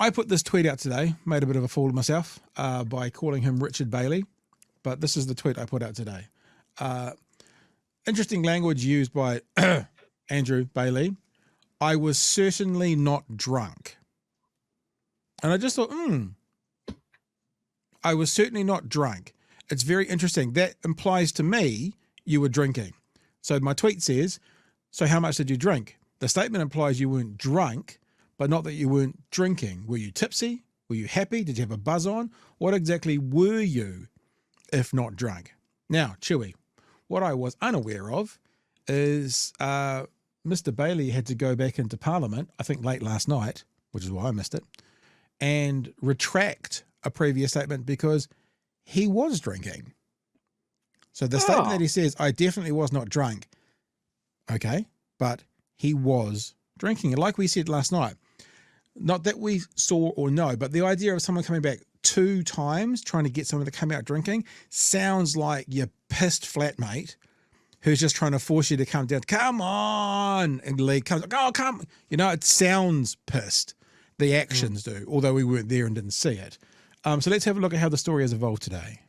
I put this tweet out today, made a bit of a fool of myself by calling him Richard Bailey, but this is the tweet I put out today. Interesting language used by Andrew Bailey. I was certainly not drunk. And I just thought, I was certainly not drunk. It's very interesting. That implies to me you were drinking. So my tweet says, so how much did you drink? The statement implies you weren't drunk, but not that you weren't drinking. Were you tipsy? Were you happy? Did you have a buzz on? What exactly were you, if not drunk? Now, Chewy, what I was unaware of is Mr. Bailey had to go back into Parliament, I think late last night, which is why I missed it, and retract a previous statement because he was drinking. So the statement that he says, I definitely was not drunk, okay, but he was drinking. And like we said last night, not that we saw or know, but the idea of someone coming back 2 times trying to get someone to come out drinking sounds like your pissed flatmate who's just trying to force you to come down. Come on. And Lee comes, oh, come. You know, it sounds pissed. The actions do, although we weren't there and didn't see it. So let's have a look at how the story has evolved today.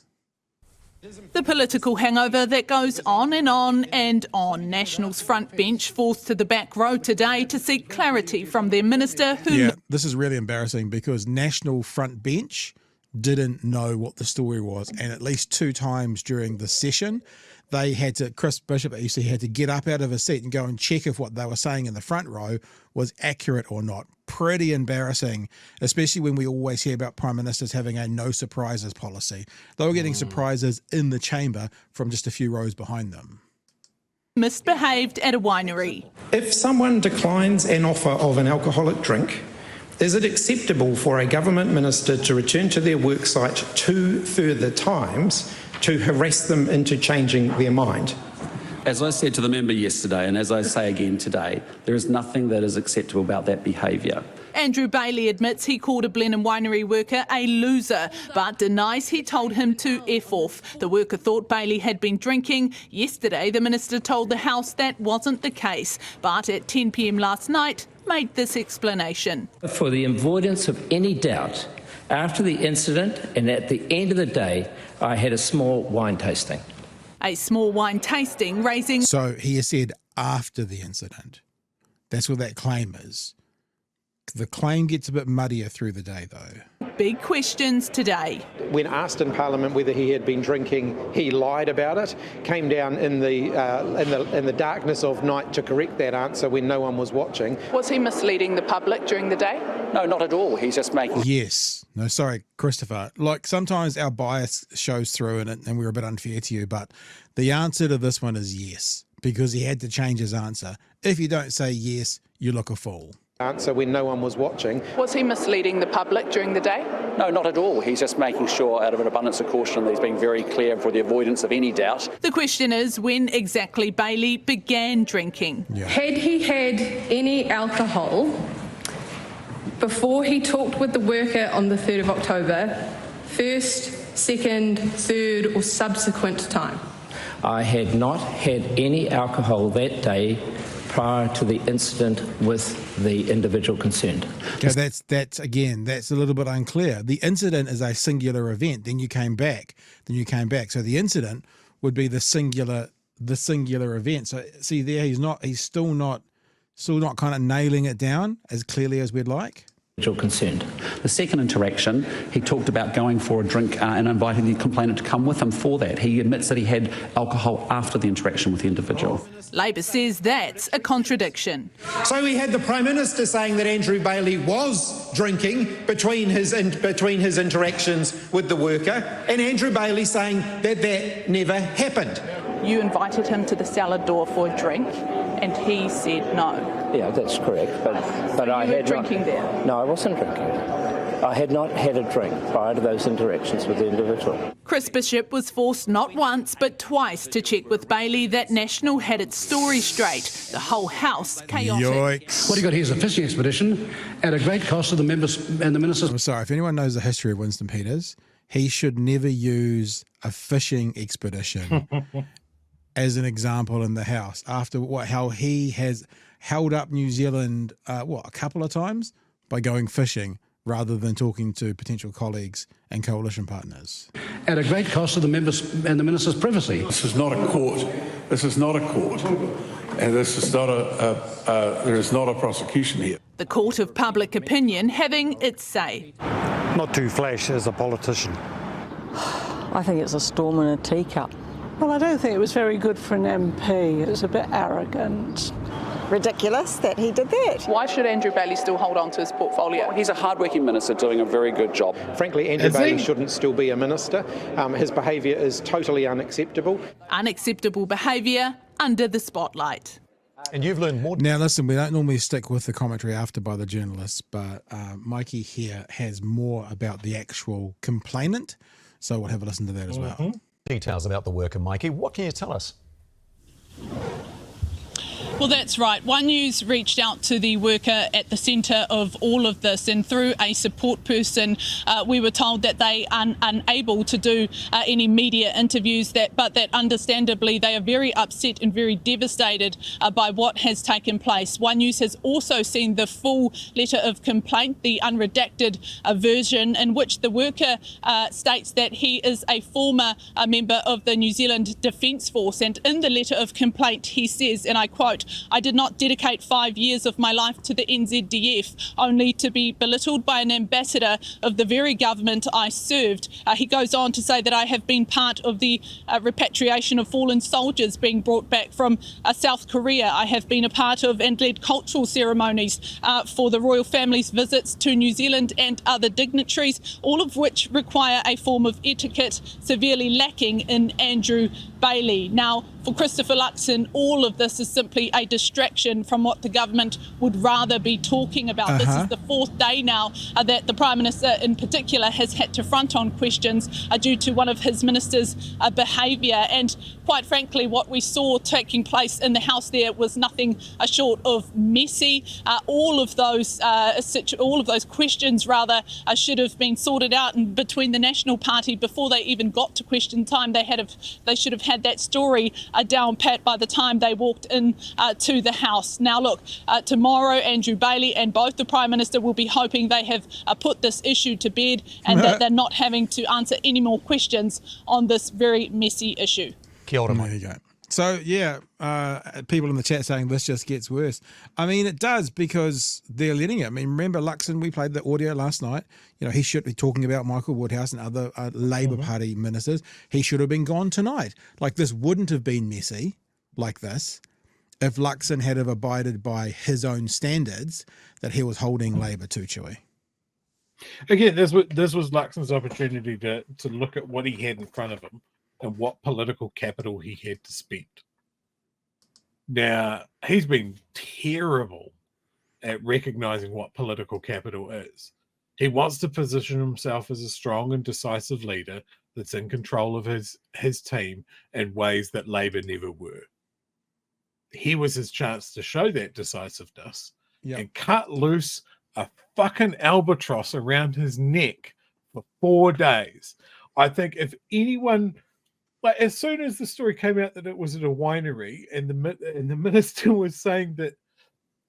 The political hangover that goes on and on and on. National's front bench forced to the back row today to seek clarity from their minister who... Yeah, this is really embarrassing because National front bench didn't know what the story was, and at least 2 times during the session they had to, Chris Bishop had to get up out of his seat and go and check if what they were saying in the front row was accurate or not. Pretty embarrassing, especially when we always hear about prime ministers having a no surprises policy. They were getting surprises in the chamber from just a few rows behind them. Misbehaved at a winery. If someone declines an offer of an alcoholic drink, is it acceptable for a government minister to return to their worksite 2 further times to harass them into changing their mind? As I said to the member yesterday, and as I say again today, there is nothing that is acceptable about that behaviour. Andrew Bailey admits he called a Blenheim winery worker a loser, but denies he told him to F off. The worker thought Bailey had been drinking. Yesterday, the minister told the House that wasn't the case, but at 10 p.m. last night, made this explanation. For the avoidance of any doubt, after the incident and at the end of the day, I had a small wine tasting. A small wine tasting raising... So he has said after the incident. That's what that claim is. The claim gets a bit muddier through the day, though. Big questions today. When asked in Parliament whether he had been drinking, he lied about it, came down in the darkness of night to correct that answer when no one was watching. Was he misleading the public during the day? No, not at all. He's just making... Yes. No, sorry, Christopher. Like, sometimes our bias shows through and we're a bit unfair to you, but the answer to this one is yes, because he had to change his answer. If you don't say yes, you look a fool. Answer when no one was watching. Was he misleading the public during the day? No, not at all. He's just making sure, out of an abundance of caution, that he's being very clear for the avoidance of any doubt. The question is when exactly Bailey began drinking. Yeah. Had he had any alcohol before he talked with the worker on the 3rd of October, first, second, third or subsequent time? I had not had any alcohol that day prior to the incident with the individual concerned. Okay, that's a little bit unclear. The incident is a singular event. Then you came back. So the incident would be the singular event. So see there, he's still not kind of nailing it down as clearly as we'd like. Concerned. The second interaction, he talked about going for a drink and inviting the complainant to come with him for that. He admits that he had alcohol after the interaction with the individual. Labor says that's a contradiction. So we had the Prime Minister saying that Andrew Bailey was drinking between his interactions with the worker, and Andrew Bailey saying that never happened. You invited him to the salad door for a drink and he said no. Yeah, that's correct. But I had drinking there? No, I wasn't drinking. I had not had a drink prior to those interactions with the individual. Chris Bishop was forced not once but twice to check with Bailey that National had its story straight. The whole House chaotic. Yikes. What you got here is a fishing expedition at a great cost to the members and the ministers. I'm sorry, if anyone knows the history of Winston Peters, he should never use a fishing expedition as an example in the House after how he has held up New Zealand a couple of times by going fishing rather than talking to potential colleagues and coalition partners. At a great cost to the members and the minister's privacy. This is not a court. This is not a court. And this is not there is not a prosecution here. The court of public opinion having its say. Not too flash as a politician. I think it's a storm in a teacup. Well, I don't think it was very good for an MP. It was a bit arrogant. Ridiculous that he did that. Why should Andrew Bailey still hold on to his portfolio? He's a hardworking minister doing a very good job. Frankly, Andrew Bailey shouldn't still be a minister. His behaviour is totally unacceptable. Unacceptable behaviour under the spotlight. And you've learned more. Now, listen, we don't normally stick with the commentary after by the journalists, but Mikey here has more about the actual complainant. So we'll have a listen to that as well. Details about the worker, Mikey. What can you tell us? Well, that's right. One News reached out to the worker at the centre of all of this, and through a support person, we were told that they are unable to do any media interviews, but that understandably they are very upset and very devastated by what has taken place. One News has also seen the full letter of complaint, the unredacted version, in which the worker states that he is a former member of the New Zealand Defence Force, and in the letter of complaint he says, and I quote, "I did not dedicate 5 years of my life to the NZDF only to be belittled by an ambassador of the very government I served." He goes on to say that I have been part of the repatriation of fallen soldiers being brought back from South Korea. I have been a part of and led cultural ceremonies for the royal family's visits to New Zealand and other dignitaries, all of which require a form of etiquette severely lacking in Andrew Bailey. Now, for Christopher Luxon, all of this is simply a distraction from what the government would rather be talking about. This is the fourth day now that the Prime Minister in particular has had to front on questions due to one of his ministers' behaviour. And quite frankly, what we saw taking place in the House there was nothing short of messy. All of those questions should have been sorted out and between the National Party before they even got to question time. They should have had that story down pat by the time they walked in to the House. Now look, tomorrow Andrew Bailey and both the Prime Minister will be hoping they have put this issue to bed and that they're not having to answer any more questions on this very messy issue. Kia ora, there you go. So, yeah, people in the chat saying this just gets worse. I mean, it does because they're letting it. I mean, remember Luxon, we played the audio last night. You know, he should be talking about Michael Woodhouse and other Labour Party ministers. He should have been gone tonight. Like, this wouldn't have been messy like this if Luxon had have abided by his own standards that he was holding Labour to, Chewy. Again, this was Luxon's opportunity to look at what he had in front of him and what political capital he had to spend. Now, he's been terrible at recognizing what political capital is. He wants to position himself as a strong and decisive leader that's in control of his team in ways that Labour never were. Here was his chance to show that decisiveness and cut loose a fucking albatross around his neck for 4 days. I think if anyone... Like, as soon as the story came out that it was at a winery and the minister was saying that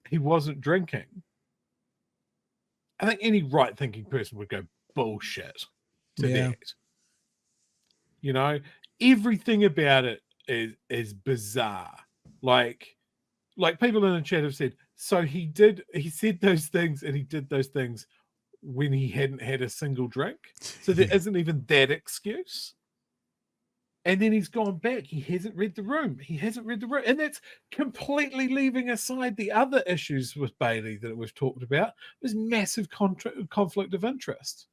he wasn't drinking, I think any right-thinking person would go bullshit to that. You know, everything about it is bizarre. Like people in the chat have said, so he said those things and he did those things when he hadn't had a single drink. So there isn't even that excuse. And then he's gone back. He hasn't read the room. And that's completely leaving aside the other issues with Bailey that we've talked about. There's massive conflict of interest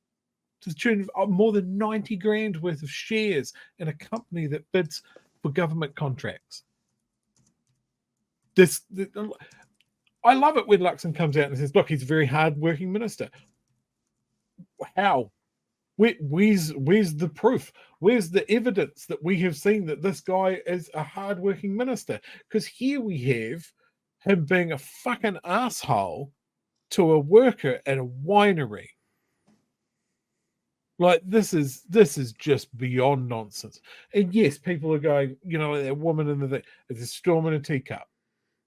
to the tune of more than 90 grand worth of shares in a company that bids for government contracts. I love it when Luxon comes out and says, look, he's a very hard-working minister. How? Where's the proof? Where's the evidence that we have seen that this guy is a hard-working minister? Because here we have him being a fucking asshole to a worker at a winery. Like, this is just beyond nonsense. And yes, people are going, you know, that woman in the thing, it's a storm in a teacup.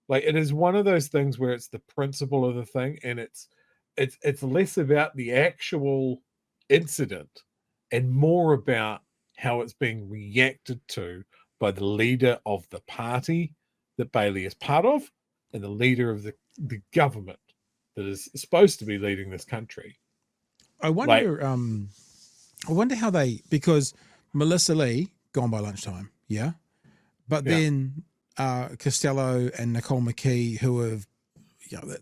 Like, it is one of those things where it's the principle of the thing, and it's it's less about the actual incident and more about how it's being reacted to by the leader of the party that Bailey is part of and the leader of the government that is supposed to be leading this country. I wonder how because Melissa Lee gone by lunchtime, yeah, but then Costello and Nicole McKee, who have,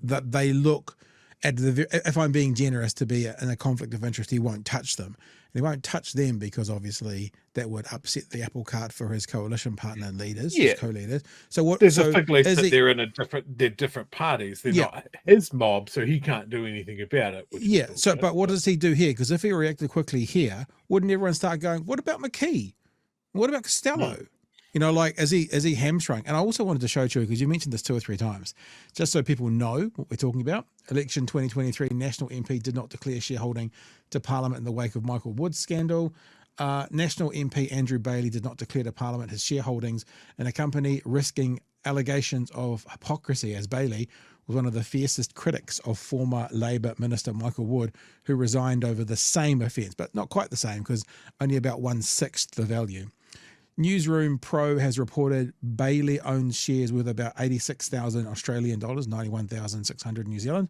that they look at if I'm being generous, to be in a conflict of interest, he won't touch them. And he won't touch them because obviously that would upset the apple cart for his coalition partner leaders, his co-leaders. So what? There's a fig leaf that they're different parties. They're not his mob, so he can't do anything about it. So, but what does he do here? Because if he reacted quickly here, wouldn't everyone start going, "What about McKee? What about Costello?" Is he hamstrung? And I also wanted to show you, because you mentioned this 2 or 3 times, just so people know what we're talking about. Election 2023, National MP did not declare shareholding to Parliament in the wake of Michael Wood's scandal. National MP Andrew Bailey did not declare to Parliament his shareholdings in a company, risking allegations of hypocrisy, as Bailey was one of the fiercest critics of former Labour Minister Michael Wood, who resigned over the same offence, but not quite the same, because only about 1/6 the value. Newsroom Pro has reported Bailey owns shares worth about 86,000 Australian dollars, 91,600 New Zealand,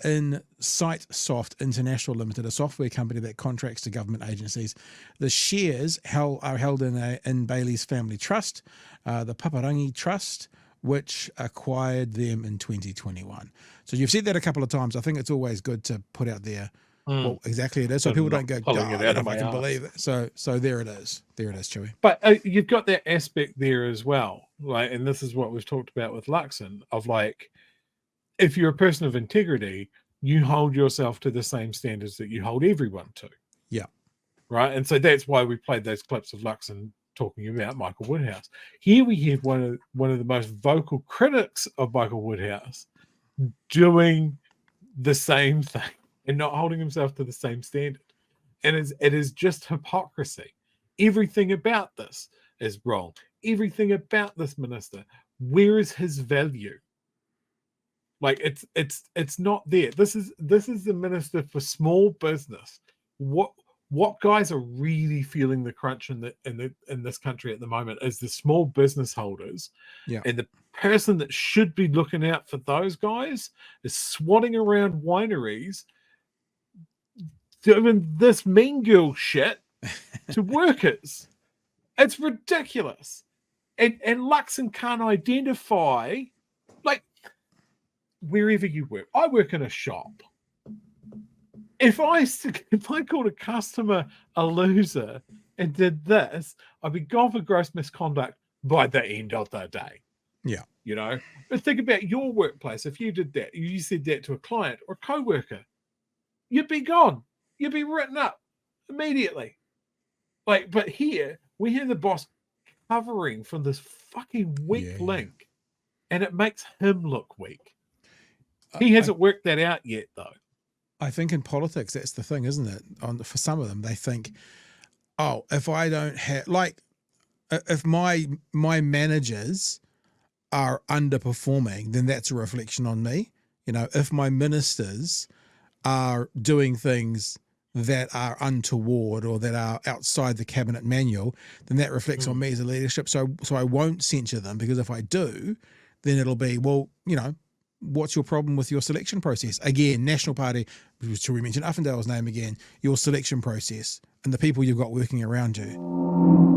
in SiteSoft International Limited, a software company that contracts to government agencies. The shares are held in Bailey's family trust, the Paparangi Trust, which acquired them in 2021. So you've said that a couple of times. I think it's always good to put out there what exactly it is, so people don't go, pulling it out of I my can arse. believe it. So there it is. There it is, Chewy. But you've got that aspect there as well, right? And this is what we've talked about with Luxon, of like, if you're a person of integrity, you hold yourself to the same standards that you hold everyone to. Yeah. Right. And so that's why we played those clips of Luxon talking about Michael Woodhouse. Here we have one of the most vocal critics of Michael Woodhouse doing the same thing and not holding himself to the same standard. And it is just hypocrisy. Everything about this is wrong. Everything about this minister. Where is his value? Like it's not there. This is the minister for small business. What guys are really feeling the crunch in this country at the moment is the small business holders. Yeah. And the person that should be looking out for those guys is swatting around wineries doing this mean girl shit to workers. It's ridiculous. And Luxon can't identify, like, wherever you work. I work in a shop. If I called a customer a loser and did this, I'd be gone for gross misconduct by the end of the day. Yeah. But think about your workplace. If you did that, you said that to a client or a co-worker, you'd be gone. You'd be written up immediately. But here we have the boss covering from this fucking weak link, and it makes him look weak. He hasn't worked that out yet, though. I think in politics, that's the thing, isn't it? For some of them, they think, oh, if I don't have, like, if my managers are underperforming, then that's a reflection on me. If my ministers are doing things that are untoward or that are outside the cabinet manual, then that reflects on me as a leadership. So I won't censure them, because if I do, then it'll be, well, what's your problem with your selection process? Again, National Party, should we mention Uffindale's name again, your selection process and the people you've got working around you.